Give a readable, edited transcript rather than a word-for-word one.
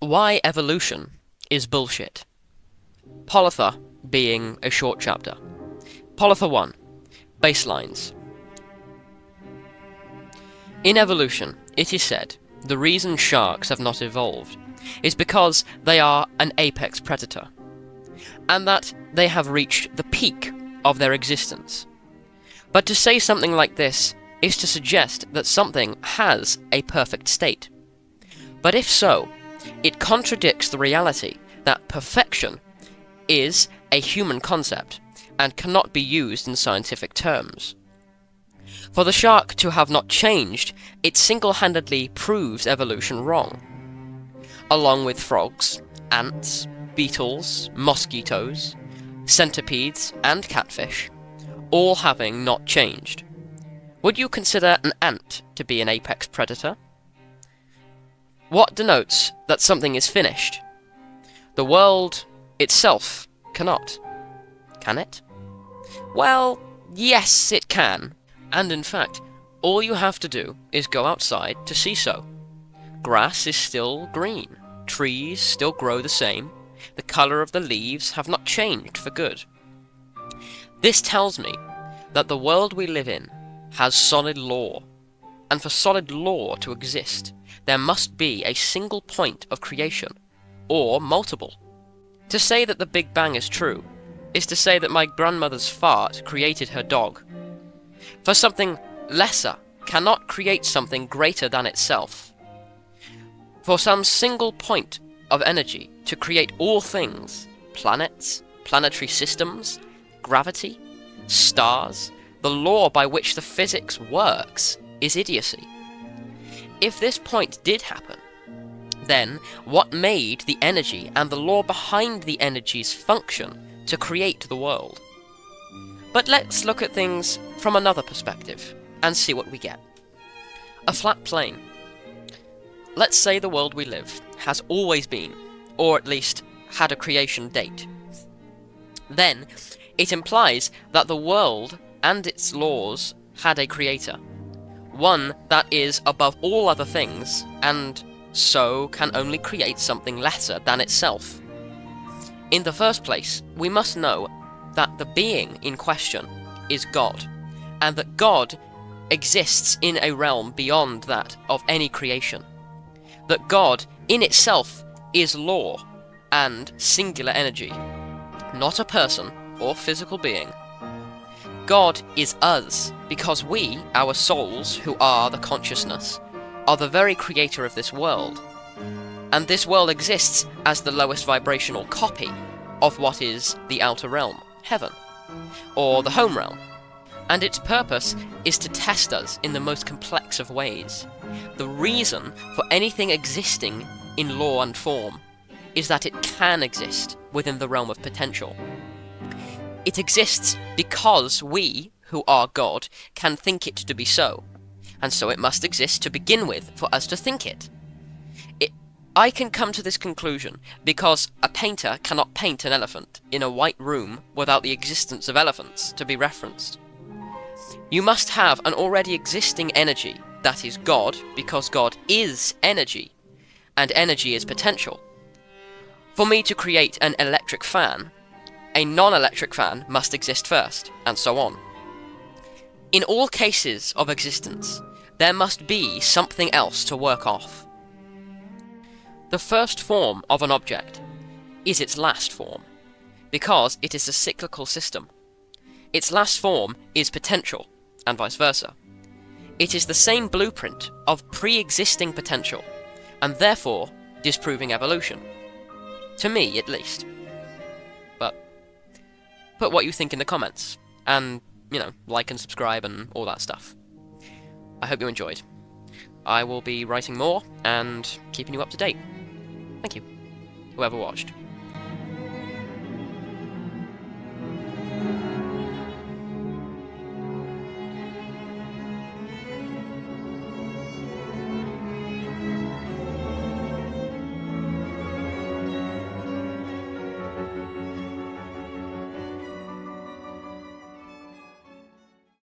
Why evolution is bullshit. Polytha being a short chapter. Polytha 1. Baselines. In evolution, it is said the reason sharks have not evolved is because they are an apex predator, and that they have reached the peak of their existence. But to say something like this is to suggest that something has a perfect state. But if so, it contradicts the reality that perfection is a human concept and cannot be used in scientific terms. For the shark to have not changed, it single-handedly proves evolution wrong. Along with frogs, ants, beetles, mosquitoes, centipedes, and catfish, all having not changed. Would you consider an ant to be an apex predator? What denotes that something is finished? The world itself cannot. Can it? Well, yes, it can. And in fact, all you have to do is go outside to see so. Grass is still green. Trees still grow the same. The colour of the leaves have not changed for good. This tells me that the world we live in has solid law. And for solid law to exist, there must be a single point of creation, or multiple. To say that the Big Bang is true is to say that my grandmother's fart created her dog. For something lesser cannot create something greater than itself. For some single point of energy to create all things, planets, planetary systems, gravity, stars, the law by which the physics works, is idiocy. If this point did happen, then what made the energy and the law behind the energy's function to create the world? But let's look at things from another perspective and see what we get. A flat plane. Let's say the world we live has always been, or at least had a creation date. Then it implies that the world and its laws had a creator, one that is above all other things, and so can only create something lesser than itself. In the first place, we must know that the being in question is God, and that God exists in a realm beyond that of any creation. That God in itself is law and singular energy, not a person or physical being. God is us, because we, our souls, who are the consciousness, are the very creator of this world. And this world exists as the lowest vibrational copy of what is the outer realm, heaven, or the home realm. And its purpose is to test us in the most complex of ways. The reason for anything existing in law and form is that it can exist within the realm of potential. It exists because we, who are God, can think it to be so, and so it must exist to begin with for us to think it. I can come to this conclusion because a painter cannot paint an elephant in a white room without the existence of elephants to be referenced. You must have an already existing energy that is God, because God is energy, and energy is potential. For me to create an electric fan, a non-electric fan must exist first, and so on. In all cases of existence, there must be something else to work off. The first form of an object is its last form, because it is a cyclical system. Its last form is potential, and vice versa. It is the same blueprint of pre-existing potential, and therefore disproving evolution. To me, at least. But put what you think in the comments, and, like and subscribe and all that stuff. I hope you enjoyed. I will be writing more and keeping you up to date. Thank you, whoever watched.